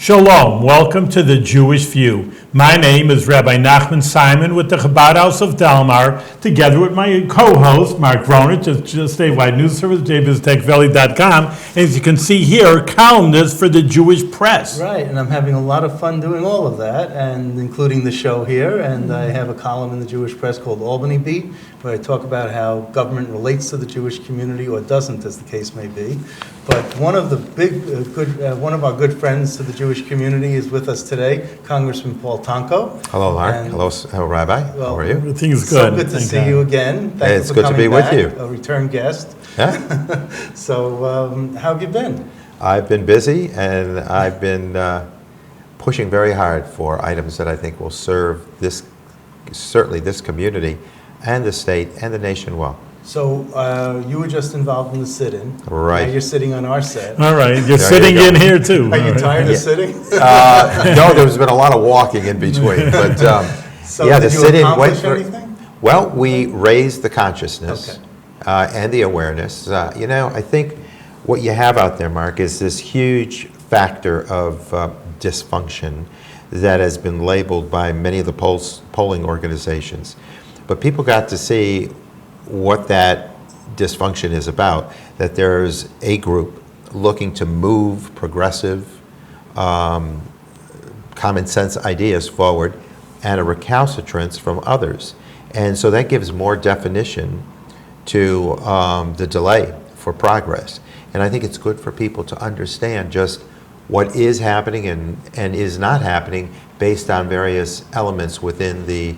Shalom, welcome to the Jewish View. My name is Rabbi Nachman Simon with the Chabad House of Delmar, together with my co-host, Mark Ronich, just statewide news service, jbiztechvalley.com. As you can see here, columnist for the Jewish Press. Right, and I'm having a lot of fun doing all of that, and including the show here. And I have a column in the Jewish Press called Albany Beat, where I talk about how government relates to the Jewish community, or doesn't, as the case may be. But one of the one of our good friends to the Jewish community is with us today, Congressman Paul Tonko. Hello, Mark. Hello, Rabbi. Well, how are you? Everything is good. So good to see you again. Thank It's you for good to coming be with back, you. a return guest. Yeah? So, how have you been? I've been busy, and I've been pushing very hard for items that I think will serve certainly this community and the state and the nation well. So, you were just involved in the sit-in. Right. Now you're sitting on our set. All right, you're There sitting you go. in here too. Are you All right. tired of sitting? No, there's been a lot of walking in between, but So yeah, the did you sit-in accomplish went anything? well. We raised the consciousness Okay. and the awareness. I think what you have out there, Mark, is this huge factor of dysfunction that has been labeled by many of the polling organizations. But people got to see what that dysfunction is about, that there's a group looking to move progressive, common sense ideas forward, and a recalcitrance from others. And so that gives more definition to the delay for progress. And I think it's good for people to understand just what is happening and is not happening based on various elements within the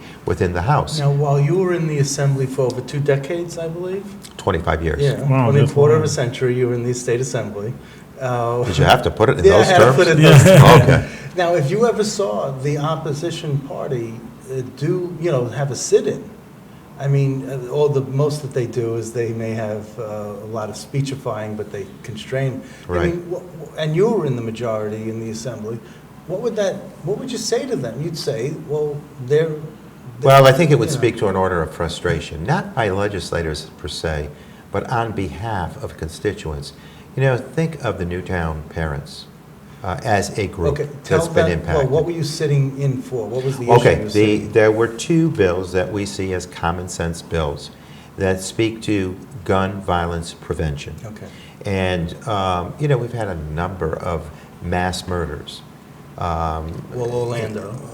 House. Now, while you were in the Assembly for over 2 decades, I believe? 25 years. Yeah, Wow, only a that's quarter of long. a century you were in the State Assembly. Did you have to put it in Yeah, I those had to terms? put it in those Yeah. Okay. Now, if you ever saw the opposition party have a sit-in, I mean, most that they do is they may have a lot of speechifying, but they constrain. I Right. mean, and you were in the majority in the Assembly. What would you say to them? You'd say, well, Well, I think it would you know. speak to an order of frustration, not by legislators per se, but on behalf of constituents. Think of the Newtown parents as a group Okay, tell that's been that. impacted. Well, what were you sitting in for? What was the issue you Okay, were sitting? there were 2 bills that we see as common sense bills that speak to gun violence prevention. Okay. And, we've had a number of mass murders.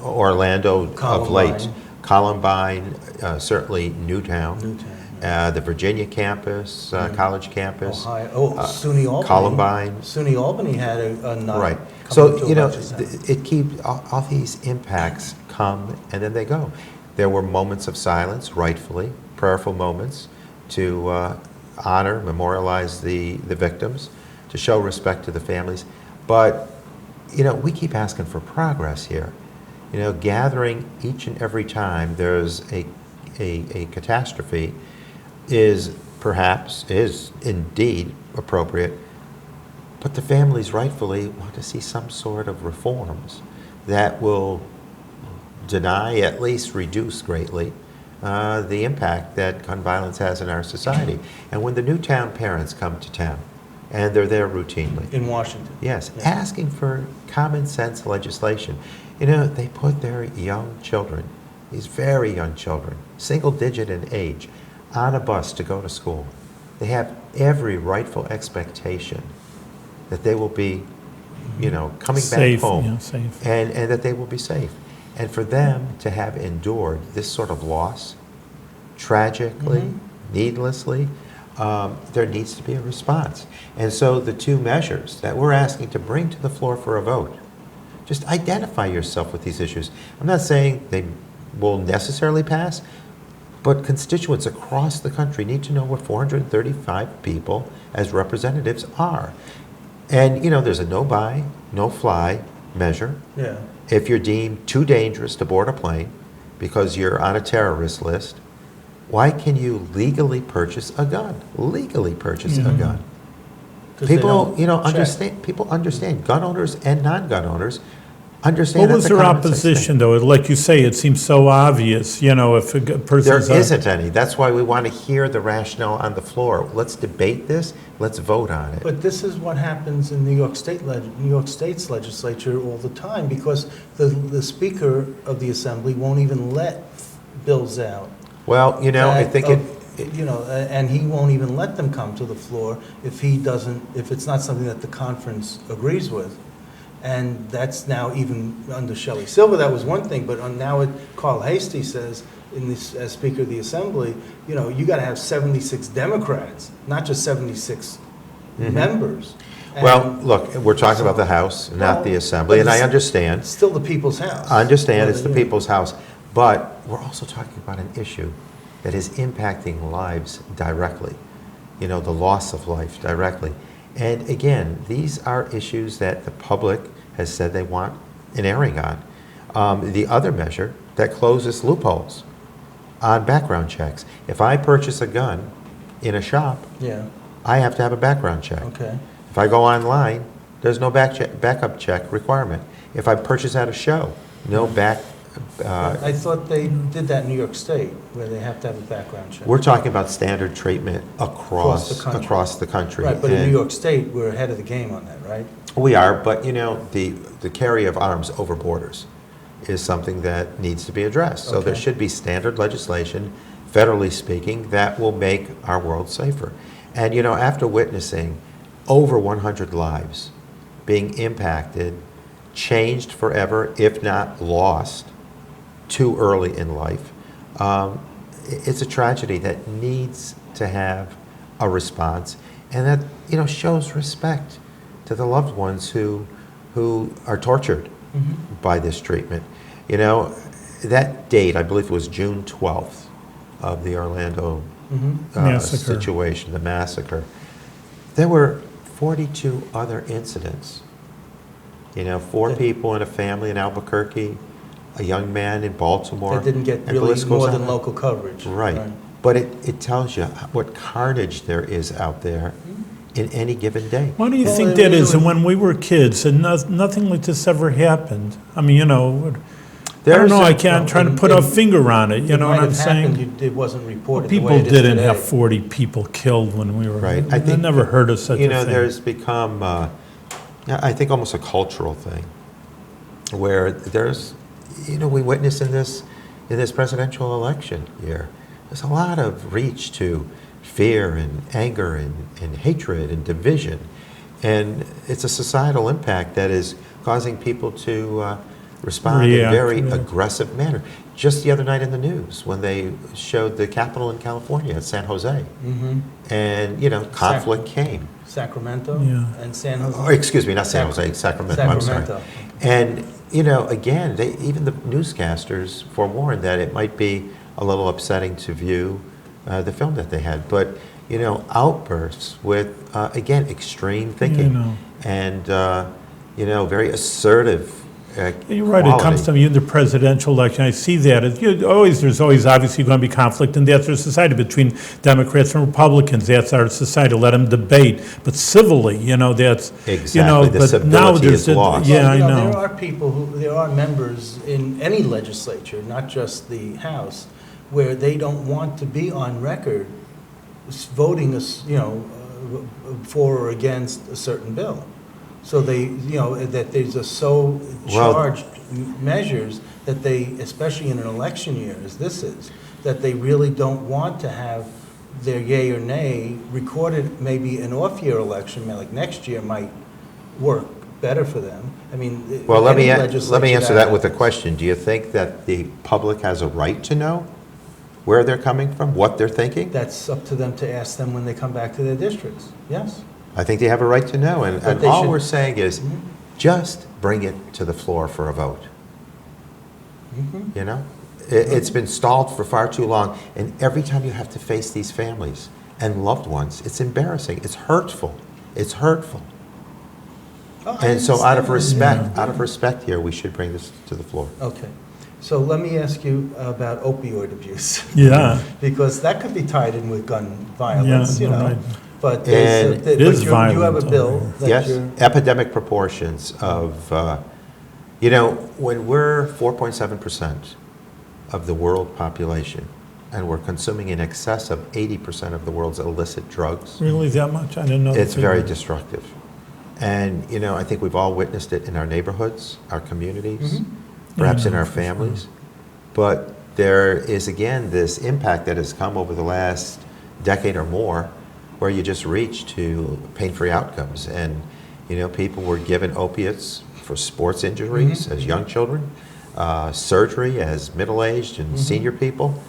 Orlando of late. Columbine, certainly Newtown. The Virginia campus, college campus. Ohio. SUNY Albany. Columbine. SUNY Albany had a nut Right. come So, into a bunch of sense. it keeps, all these impacts come and then they go. There were moments of silence, rightfully, prayerful moments to honor, memorialize the victims, to show respect to the families. But, we keep asking for progress here. Gathering each and every time there's a catastrophe is indeed appropriate, but the families rightfully want to see some sort of reforms that will deny, at least reduce greatly, the impact that gun violence has in our society. And when the Newtown parents come to town, and they're there routinely. In Washington. Yes, Yeah. asking for common sense legislation. They put their young children, these very young children, single digit in age, on a bus to go to school. They have every rightful expectation that they will be, coming Safe, back home, yeah, safe. and that they will be safe. And for them to have endured this sort of loss, tragically, needlessly, there needs to be a response. And so the 2 measures that we're asking to bring to the floor for a vote, just identify yourself with these issues. I'm not saying they will necessarily pass, but constituents across the country need to know what 435 people as representatives are. And, there's a no-buy, no-fly measure. Yeah. If you're deemed too dangerous to board a plane because you're on a terrorist list, why can you legally purchase a gun? Legally purchase a gun. 'Cause they People, don't check. understand. People understand. Gun owners and non-gun owners understand What that's was a their common sense thing. opposition, though? Like you say, it seems so obvious, if a There person's... isn't any. That's why we want to hear the rationale on the floor. Let's debate this. Let's vote on it. But this is what happens in New York State's legislature all the time, because the Speaker of the Assembly won't even let bills out. Well, I think And he won't even let them come to the floor if it's not something that the conference agrees with. And that's now even under Shelley Silver, that was one thing, but now Carl Hastie says, as Speaker of the Assembly, you got to have 76 Democrats, not just 76 members. Well, look, we're talking about the House, not the Assembly, and I understand. It's still the people's house. I understand it's the people's house, but we're also talking about an issue that is impacting lives directly, the loss of life directly. And again, these are issues that the public has said they want an airing on. The other measure that closes loopholes on background checks. If I purchase a gun in a shop, Yeah, I have to have a background check. okay. If I go online, there's no backup check requirement. If I purchase at a show, no back. I thought they did that in New York State, where they have to have a background check. We're talking about standard treatment across the country. Right, but in And New York State, we're ahead of the game on that, right? we are, but the carry of arms over borders is something that needs to be addressed. So there Okay. should be standard legislation, federally speaking, that will make our world safer. And after witnessing over 100 lives being impacted, changed forever, if not lost, too early in life, it's a tragedy that needs to have a response, and that shows respect to the loved ones who are tortured by this treatment. That date, I believe it was June 12th of the Orlando Massacre. situation, the massacre. There were 42 other incidents. 4 people in a family in Albuquerque, a young man in Baltimore. That didn't get and the really list goes more on. than local coverage. Right. But it tells you what carnage there is out there in any given day. Why do you Well, think they that is? really- And when we were kids, and nothing like this ever happened. I mean, I don't There's know, a- I'm trying to put a finger on it, you know what I'm saying? It wasn't reported the People way it is didn't today. have 40 people killed when we were, Right. I I think, never heard of such a thing. there's become, I think, almost a cultural thing where there's, we witness in this presidential election year, there's a lot of reach to fear and anger and hatred and division. And it's a societal impact that is causing people to respond in a React, very yeah. aggressive manner. Just the other night in the news, when they showed the Capitol in California, at San Jose, and conflict came. Sacramento Yeah. and San Jose. Or, excuse me, not San Jose, Sacramento, I'm sorry. Sacramento. And, again, even the newscasters forewarned that it might be a little upsetting to view the film that they had. But, outbursts with, again, extreme thinking and, very assertive You're right, it comes quality. to in the presidential election, I see that. There's always obviously going to be conflict, and that's our society between Democrats and Republicans. That's our society, let them debate, but civilly, that's... Exactly, the but now civility there's is lost. Yeah, Well, I know. there are members in any legislature, not just the House, where they don't want to be on record voting, for or against a certain bill. So that there's so charged measures that they, especially in an election year as this is, that they really don't want to have their yay or nay recorded. Maybe an off-year election, like next year, might work better for them. I mean, Well, let me legislature answer that with a happens. question. Do you think that the public has a right to know where they're coming from, what they're thinking? That's up to them to ask them when they come back to their districts. Yes. I think they have a right to know, But and they all should- we're saying is, just bring it to the floor for a vote. It's been stalled for far too long, and every time you have to face these families and loved ones, it's embarrassing, it's hurtful, Oh, I And so out of understand. respect here, we should bring this to the floor. Okay. So let me ask you about opioid abuse. Yeah. Because that could be tied in with gun violence, Yeah, right. But It is you have a violent bill over that Yes, you're... epidemic proportions of You know, when we're 4.7% of the world population, and we're consuming in excess of 80% of the world's illicit drugs, Really that much? I didn't know. the it's very figure. destructive. And, you know, I think we've all witnessed it in our neighborhoods, our communities, perhaps in Yeah, our for sure. families. But there is, again, this impact that has come over the last decade or more, where you just reach to pain-free outcomes. And, you know, people were given opiates for sports injuries as young children, surgery as middle-aged and senior people.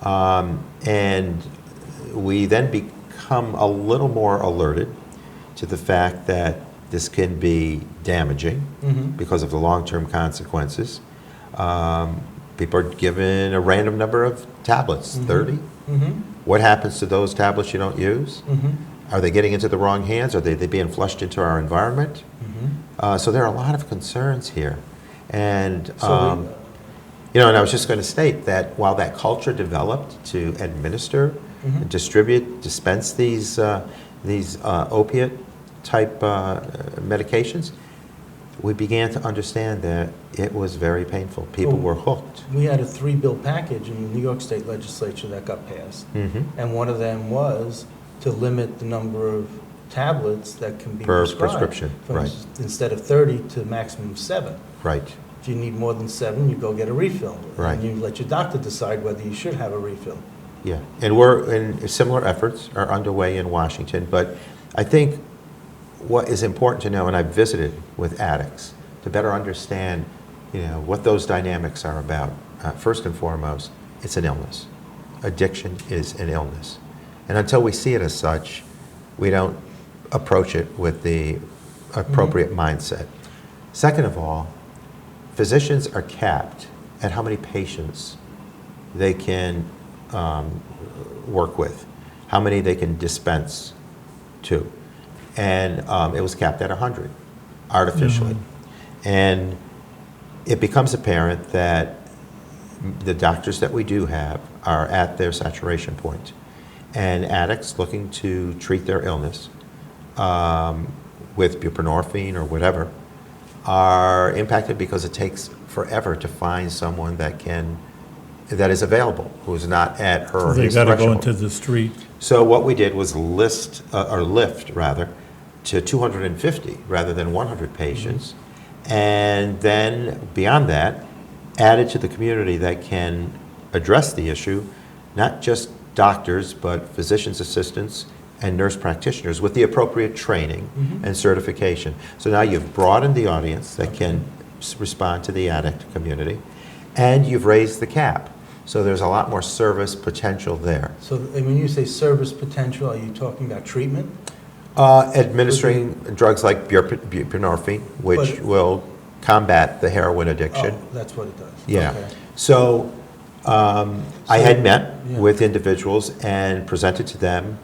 And we then become a little more alerted to the fact that this can be damaging because of the long-term consequences. People are given a random number of tablets, 30. What happens to those tablets you don't use? Are they getting into the wrong hands? Are they being flushed into our environment? So there are a lot of concerns here. And, you know, and I was just going to state that while that culture developed to administer, distribute, dispense these opiate-type medications, we began to understand that it was very painful. People were hooked. We had a 3-bill package in the New York State legislature that got passed. And one of them was to limit the number of tablets that can be Per prescribed. prescription, From right. Instead of 30 to maximum 7. Right. If you need more than 7, you go get a refill. Right. And you let your doctor decide whether you should have a refill. Yeah, and similar efforts are underway in Washington, but I think what is important to know, and I've visited with addicts to better understand, you know, what those dynamics are about. First and foremost, it's an illness. Addiction is an illness. And until we see it as such, we don't approach it with the appropriate mindset. Second of all, physicians are capped at how many patients they can work with, how many they can dispense to. And it was capped at 100 artificially. And it becomes apparent that the doctors that we do have are at their saturation point. And addicts looking to treat their illness with buprenorphine or whatever are impacted because it takes forever to find someone that is available, who is not at her or They his got to go threshold. into the street. So what we did was lift to 250 rather than 100 patients, and then beyond that, added to the community that can address the issue, not just doctors, but physician's assistants and nurse practitioners with the appropriate training and certification. So now you've broadened the audience that can respond to the addict community, and you've raised the cap. So there's a lot more service potential there. So when you say service potential, are you talking about treatment? Administering drugs like buprenorphine, which But- will combat the heroin addiction. Oh, that's what it does. Yeah. Okay. So I had met Yeah. with individuals and presented to them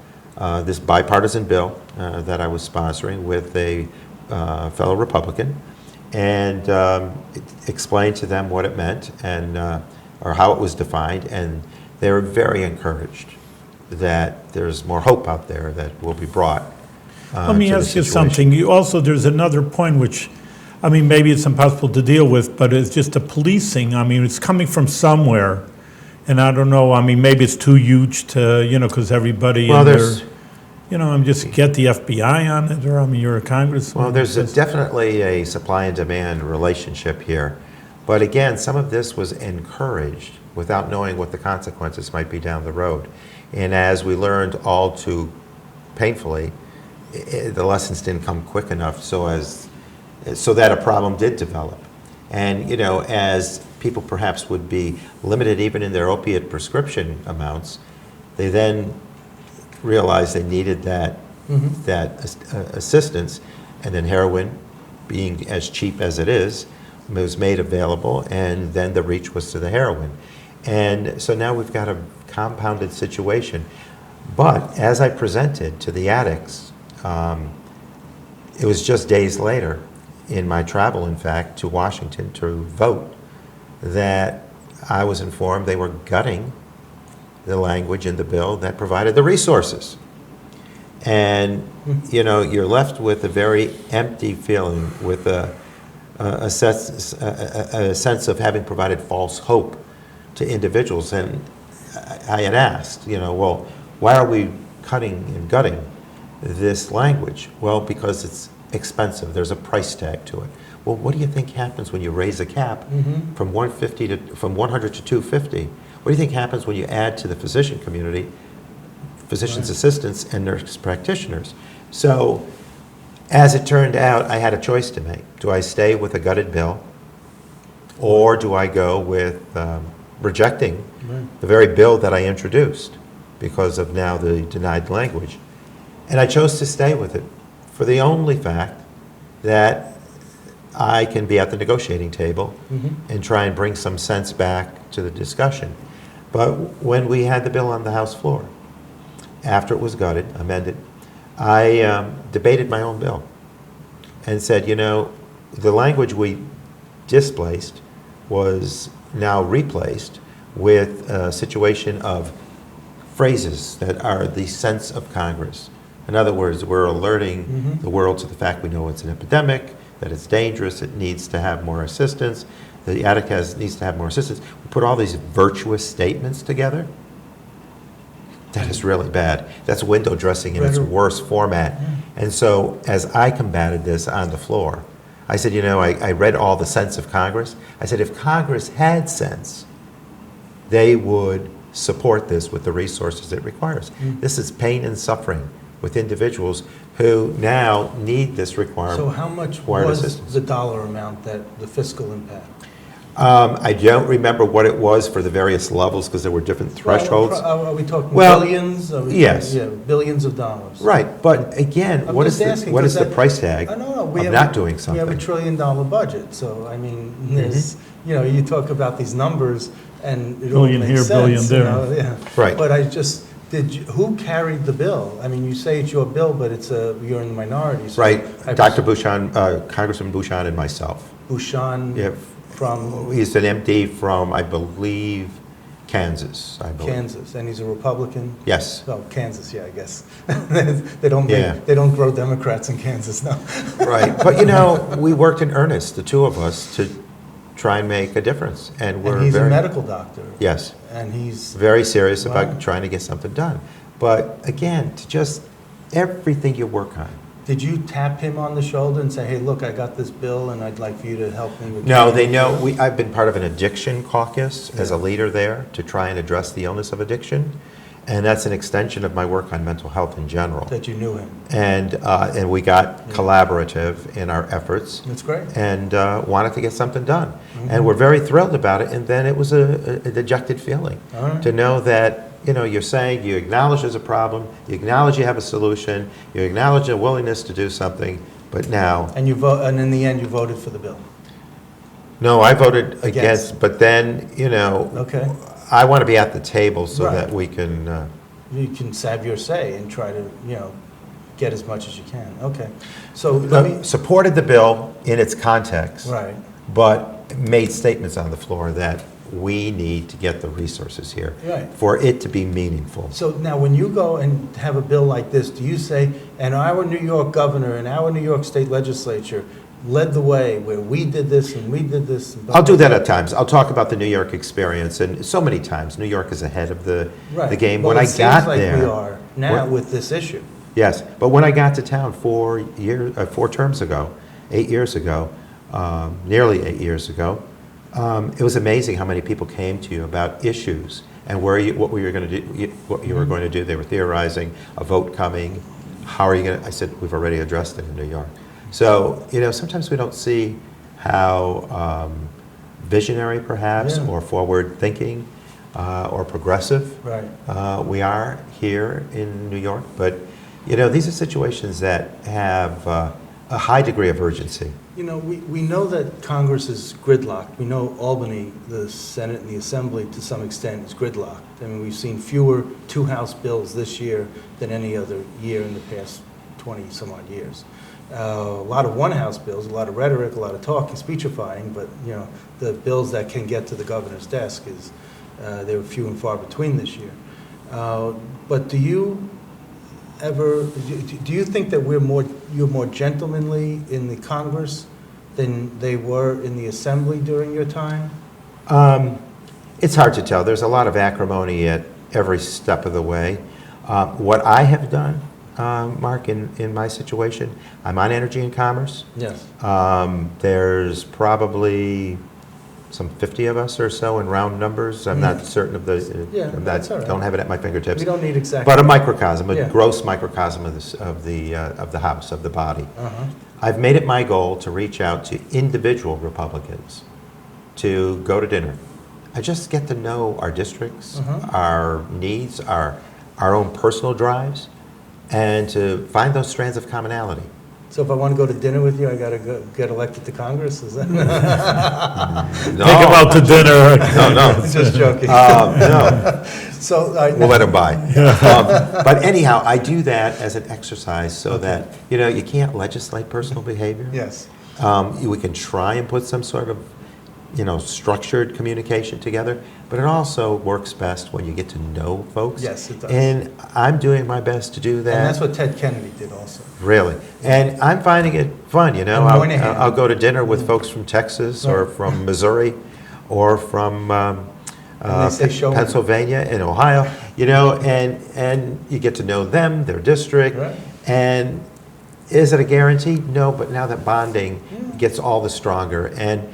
this bipartisan bill that I was sponsoring with a fellow Republican, and explained to them what it meant and or how it was defined, and they were very encouraged that there's more hope out there that will be brought. Let me to the ask you situation. something. You also, there's another point which, I mean, maybe it's impossible to deal with, but it's just the policing. I mean, it's coming from somewhere, and I don't know, I mean, maybe it's too huge to, you know, because everybody Well, in there's- there, you know, I'm just get the FBI on it, or, I mean, you're a congressman. Well, there's Just- definitely a supply and demand relationship here. But again, some of this was encouraged without knowing what the consequences might be down the road. And as we learned all too painfully, the lessons didn't come quick enough so that a problem did develop. And, you know, as people perhaps would be limited even in their opiate prescription amounts, they then realized they needed that assistance, and then heroin, being as cheap as it is, was made available, and then the reach was to the heroin. And so now we've got a compounded situation. But as I presented to the addicts, it was just days later, in my travel, in fact, to Washington to vote, that I was informed they were gutting the language in the bill that provided the resources. And, you know, you're left with a very empty feeling, with a a sense of having provided false hope to individuals. And I had asked, well, why are we cutting and gutting this language? Well, because it's expensive. There's a price tag to it. Well, what do you think happens when you raise a cap from 100 to 250? What do you think happens when you add to the physician community, physician's assistants and nurse practitioners? So, as it turned out, I had a choice to make. Do I stay with a gutted bill, or do I go with rejecting the very bill that I introduced because of now the denied language? And I chose to stay with it for the only fact that I can be at the negotiating table and try and bring some sense back to the discussion. But when we had the bill on the House floor, after it was gutted, amended, I debated my own bill and said, the language we displaced was now replaced with a situation of phrases that are the sense of Congress. In other words, we're alerting the world to the fact we know it's an epidemic, that it's dangerous, it needs to have more assistance, the attic needs to have more assistance. We put all these virtuous statements together. That is really bad. That's window dressing in its worst format. And so as I combated this on the floor, I said, I read all the sense of Congress. I said, if Congress had sense, they would support this with the resources it requires. This is pain and suffering with individuals who now need this requirement. So how much was the dollar amount, that the fiscal impact? I don't remember what it was for the various levels because there were different thresholds. Are we talking billions? Yes. Yeah, billions of dollars. Right, but again, what is the price tag of not doing something? We have $1 trillion budget, so I mean, there's, you talk about these numbers and it all Billion makes here, sense. billion there. Yeah. Right. But who carried the bill? I mean, you say it's your bill, but you're in the minority. So Right, Dr. Bouchon, Congressman Bouchon and myself. Bouchon. Yeah. He's an MD from, I believe, Kansas, Kansas, and he's a Republican? Yes. Oh, Kansas, yeah, I guess. They don't grow Democrats in Kansas, no. Right, but we worked in earnest, the two of us, to try and make a difference. And he's a medical doctor. Yes. And he's very serious about trying to get something done. But again, everything you work on. Did you tap him on the shoulder and say, hey, look, I got this bill and I'd like for you to help me with it? No, they know. I've been part of an addiction caucus as a leader there to try and address the illness of addiction. And that's an extension of my work on mental health in general. That you knew him. And we got collaborative in our efforts. That's great. And wanted to get something done. And we're very thrilled about it. And then it was a dejected feeling to know that you're saying you acknowledge there's a problem, you acknowledge you have a solution, you acknowledge a willingness to do something, but now... And and in the end, you voted for the bill? No, I voted against, but then, okay. I want to be at the table so that we can... you can have your say and try to, get as much as you can. Okay. So supported the bill in its context, right, but made statements on the floor that we need to get the resources here for it to be meaningful. So now when you go and have a bill like this, do you say, and our New York governor and our New York state legislature led the way where we did this and we did this? I'll do that at times. I'll talk about the New York experience, and so many times New York is ahead of the game. Well, when I got like there, we are now with this issue. Yes, but when I got to town 4 terms ago, 8 years ago, nearly 8 years ago, it was amazing how many people came to you about issues and what you were going to do. They were theorizing a vote coming. How are you going to? I said, we've already addressed it in New York. So sometimes we don't see how visionary, perhaps, or forward-thinking, or progressive we are here in New York. But these are situations that have a high degree of urgency. We know that Congress is gridlocked. We know Albany, the Senate and the Assembly, to some extent, is gridlocked. I mean, we've seen fewer two House bills this year than any other year in the past 20-some-odd years. A lot of one House bills, a lot of rhetoric, a lot of talk, speechifying, but the bills that can get to the governor's desk they were few and far between this year. But do you think that you're more gentlemanly in the Congress than they were in the assembly during your time? It's hard to tell. There's a lot of acrimony at every step of the way. What I have done, Mark, in my situation, I'm on Energy and Commerce. Yes. There's probably some 50 of us or so in round numbers. I'm not certain of the, Yeah, that's all right. don't have it at my fingertips. We don't need exact. But a microcosm, a Yeah. gross microcosm of the House, of the body. Uh-huh. I've made it my goal to reach out to individual Republicans to go to dinner. I just get to know our districts, our needs, our own personal drives, and to find those strands of commonality. So if I want to go to dinner with you, I got to get elected to Congress? Is that? No, Take them out to dinner. no. Just joking. No. So We'll let them buy. But anyhow, I do that as an exercise so that, you can't legislate personal behavior. Yes. We can try and put some sort of, structured communication together, but it also works best when you get to know folks. Yes, it does. And I'm doing my best to do that. And that's what Ted Kennedy did also. Really. And I'm finding it fun, And Moynihan. I'll go to dinner with folks from Texas or from Missouri or from they say showman. Pennsylvania and Ohio, and you get to know them, their district. Right. And is it a guarantee? No, but now that bonding gets all the stronger. And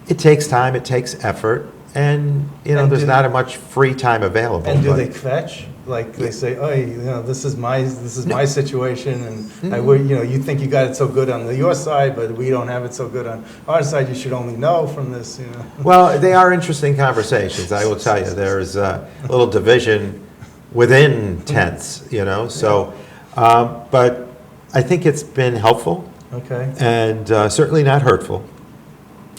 it takes time, it takes effort, and, And there's not much free time available. And do but- they kvetch? Like they say, oh, this is my situation, and you think you got it so good on your side, but we don't have it so good on our side. You should only know from this, Well, they are interesting conversations, I will tell you. There's a little division within tents, so, but I think it's been helpful Okay. and certainly not hurtful,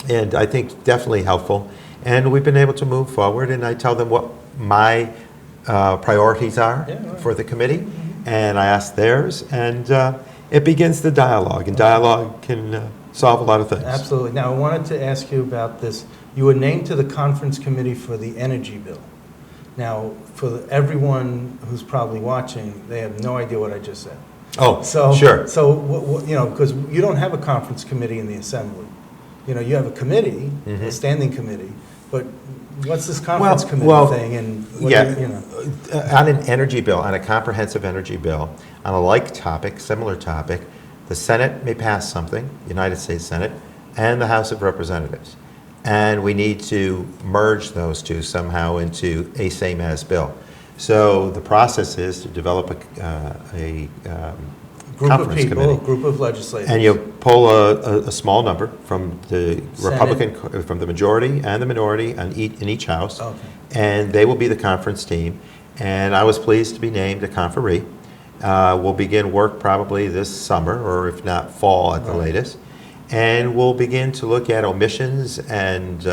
and I think definitely helpful. And we've been able to move forward, and I tell them what my priorities are for the committee, and I ask theirs, and it begins the dialogue, and dialogue can solve a lot of things. Absolutely. Now, I wanted to ask you about this. You were named to the conference committee for the energy bill. Now, for everyone who's probably watching, they have no idea what I just said. Oh, So, sure. So, because you don't have a conference committee in the assembly. You have a committee, a standing committee, but what's this conference committee thing? And what on an energy bill, on a comprehensive energy bill, on a like topic, similar topic, the Senate may pass something, United States Senate, and the House of Representatives. And we need to merge those two somehow into a same-as bill. So the process is to develop a group of conference people, committee. a group of legislators. And you pull a small number from the Senate. from the majority and the minority in each house, Okay. and they will be the conference team. And I was pleased to be named a conferee. We'll begin work probably this summer, or if not fall at the latest. And we'll begin to look at omissions and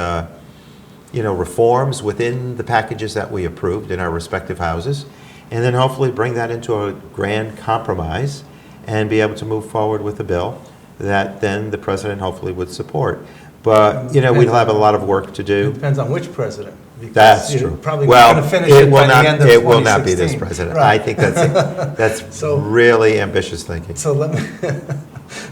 reforms within the packages that we approved in our respective houses, and then hopefully bring that into a grand compromise and be able to move forward with a bill that then the president hopefully would support. But, we'll have a lot of work to It do. depends on which president. Because That's you're true. Probably Well, not going to finish it by the end of 2016. it will not be this president. Right. I think that's So- really ambitious thinking. So let me,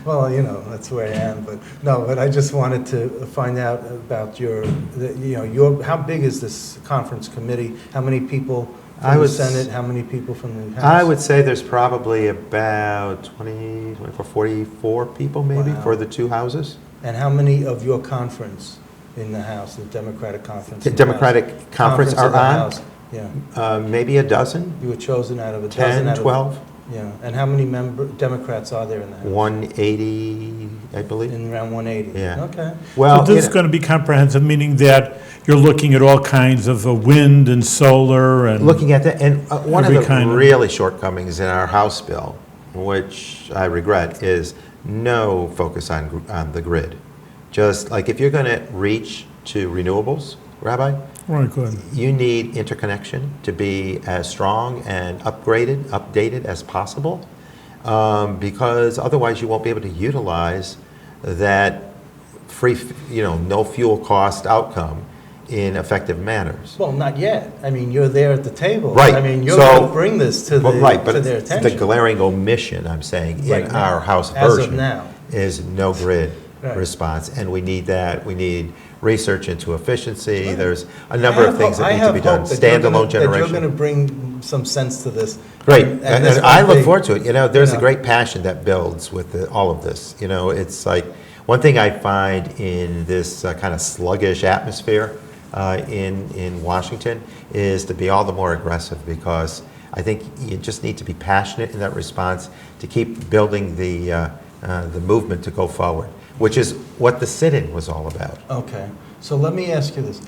well, that's where I am, but I just wanted to find out about how big is this conference committee? How many people from the Senate, how many people from the House? I would say there's probably about 24, 44 people maybe Wow. for the two houses. And how many of your conference in the House, the Democratic conference? The in the House? Democratic conference of are the on? House, yeah. Maybe a dozen, You were chosen out of a 10, dozen out 12, of, yeah. And how many Democrats are there in the House? 180, I believe. In around 180? Yeah. Okay. Well, So this is going to be comprehensive, meaning that you're looking at all kinds of wind and solar and... looking at that, and one of Every the kind of- really shortcomings in our House bill, which I regret, is no focus on the grid. Just like if you're going to reach to renewables, Rabbi, Right, good. you need interconnection to be as strong and updated as possible, because otherwise you won't be able to utilize that free, no fuel cost outcome in effective manners. Well, not yet. I mean, you're there at the table. Right. I mean, you're So- going to bring this to But to their the attention. glaring omission, I'm saying, Right in now, our House as of version now. is no grid. Right. response, and we need that. We need research into efficiency. There's a number of things that need to be done. Standalone That you're going to generation. bring some sense to this. Great, And this and I might look be- forward to it. You know, there's you a know. great passion that builds with all of this. You know, it's like one thing I find in this kind of sluggish atmosphere in Washington is to be all the more aggressive, because I think you just need to be passionate in that response to keep building the movement to go forward, which is what the sit-in was all about. Okay, so let me ask you this.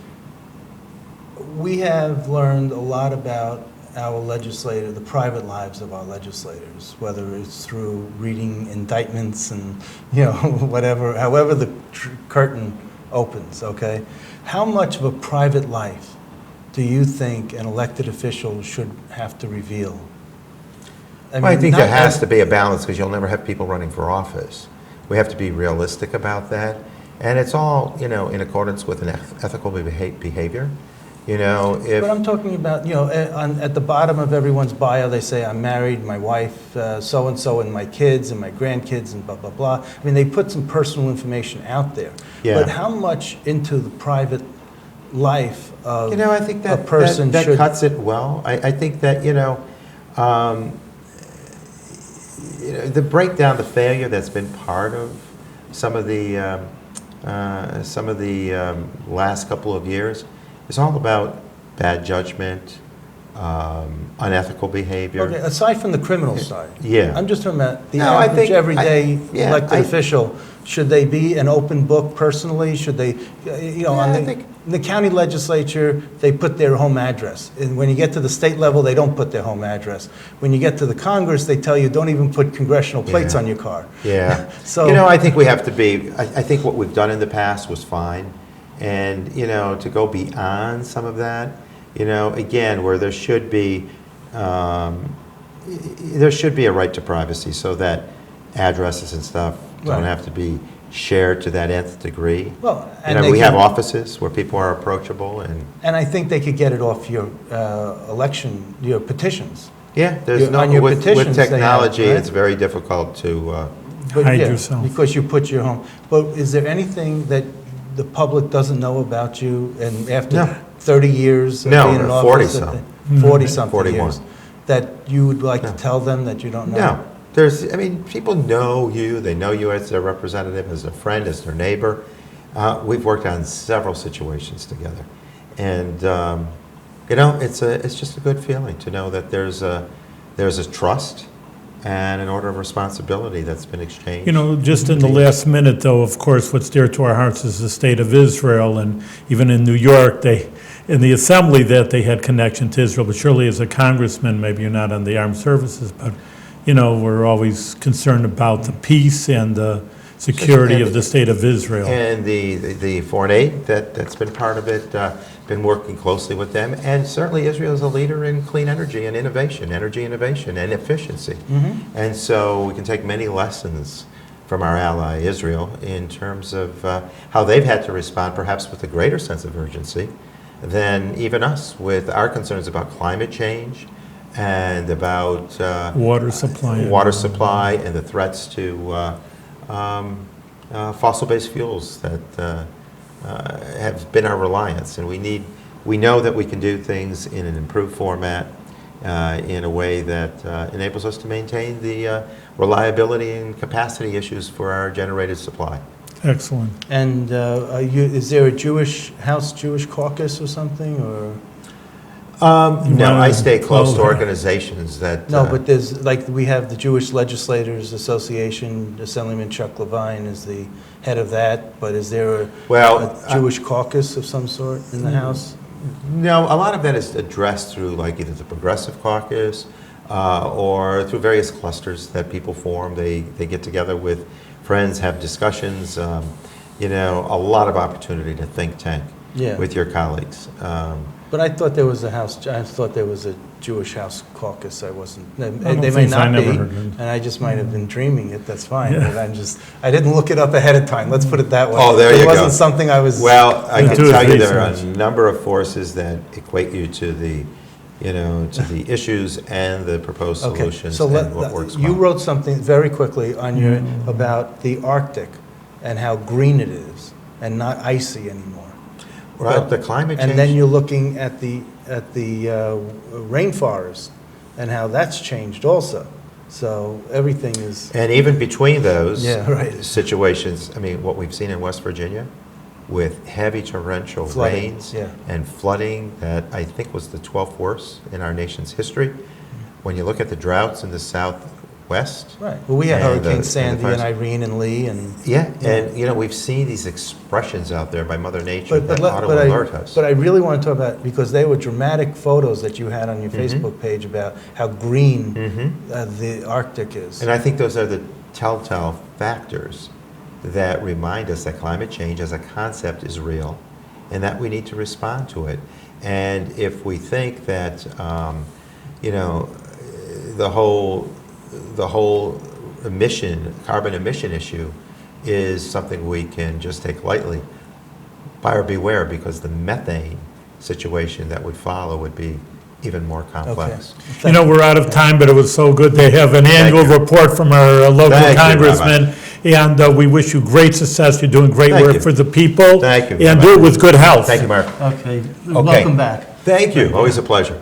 We have learned a lot about our legislator, the private lives of our legislators, whether it's through reading indictments and, you know, whatever, however the curtain opens, okay? How much of a private life do you think an elected official should have to reveal? I think not there has as- to be a balance, because you'll never have people running for office. We have to be realistic about that. And it's all, you know, in accordance with an ethical behavior. You know, if... But I'm talking about, you know, at the bottom of everyone's bio, they say, I'm married, my wife, so-and-so, and my kids, and my grandkids, and blah, blah, blah. I mean, they put some personal information out there. Yeah. But how much into the private life of You know, I think a that person that should... cuts it well. I think that, you know, the breakdown, the failure that's been part of some of the last couple of years is all about bad judgment, unethical behavior. Okay, aside from the criminal side. Yeah. I'm just talking about the No, I average, think- everyday yeah, elected official. Should they be an open book personally? Should they, you know, Yeah, I in think- the county legislature, they put their home address. And when you get to the state level, they don't put their home address. When you get to the Congress, they tell you, don't even put congressional plates Yeah. on your car. Yeah. So- you know, I think we have to be, I think what we've done in the past was fine. And, you know, to go beyond some of that, you know, again, where there should be a right to privacy, so that addresses and stuff don't Right. have to be shared to that nth degree. Well, You and know, they we have can- offices where people are approachable, and I think they could get it off your election, your petitions. yeah, there's Your- no, on your with petitions they have, technology, right? it's very difficult to, But Hide yeah, yourself. because you put your home. But is there anything that the public doesn't know about you, and after No. 30 years of No, being in or office, 40-some. 40-something 41. years, that you would like No. to tell them that you don't know? No, I mean, people know you, they know you as their representative, as a friend, as their neighbor. We've worked on several situations together. And, you know, it's just a good feeling to know that there's a trust and an order of responsibility that's been exchanged. You know, just in the last minute, though, of course, what's dear to our hearts is the state of Israel, and even in New York, in the assembly, that they had connection to Israel, but surely as a congressman, maybe you're not on the armed services, but, you know, we're always concerned about the peace and the security of the state of Israel. And the foreign aid that's been part of it, been working closely with them. And certainly Israel is a leader in clean energy and innovation and efficiency. And so we can take many lessons from our ally Israel in terms of how they've had to respond, perhaps with a greater sense of urgency than even us, with our concerns about climate change and about Water supply. and the threats to fossil-based fuels that have been our reliance. And we know that we can do things in an improved format, in a way that enables us to maintain the reliability and capacity issues for our generated supply. Excellent. And is there a Jewish caucus or something, or? No, I stay close to Clover. organizations that... No, but there's, like, we have the Jewish Legislators Association, Assemblyman Chuck Levine is the head of that, but is there a Jewish caucus of some sort in the House? No, a lot of that is addressed through, like, either the Progressive Caucus or through various clusters that people form. They get together with friends, have discussions, you know, a lot of opportunity to think tank with your colleagues. But I thought there was a Jewish House caucus. I wasn't. They don't may think so. I not be, never heard of it. and I just might have been dreaming it. That's fine. Yeah. But I didn't look it up ahead of time. Let's put it that way. Oh, there you go. It wasn't something I was. Well, I can Do tell his you there are a research. number of forces that equate you to the, you know, to the issues and the proposed solutions so and what works you well. wrote something very quickly on your about the Arctic and how green it is and not icy anymore. Well, But- the climate change. And then you're looking at the rainforest and how that's changed also. So everything is, And even between those Yeah, right. situations, I mean, what we've seen in West Virginia with heavy torrential Flooding, rains yeah. and flooding that I think was the 12th worst in our nation's history. When you look at the droughts in the Southwest. right. Well, we had and the- Hurricane Sandy and fires. Irene and Lee and. Yeah, and we've seen these expressions out there by Mother Nature that ought to But alert us. But I really want to talk about, because they were dramatic photos that you had on your Facebook page about how green the Arctic is. And I think those are the telltale factors that remind us that climate change as a concept is real and that we need to respond to it. And if we think that, the whole carbon emission issue is something we can just take lightly, buyer beware, because the methane situation that would follow would be even more complex. You know, we're out of time, but it was so good to have an annual you. report from our local Thank you, congressman. And we wish you great success. You're doing great Thank work you. for the people. Thank you, And Rabbi. do it with good health. Thank you, Mark. Okay, Okay. welcome back. Thank you. Always a pleasure.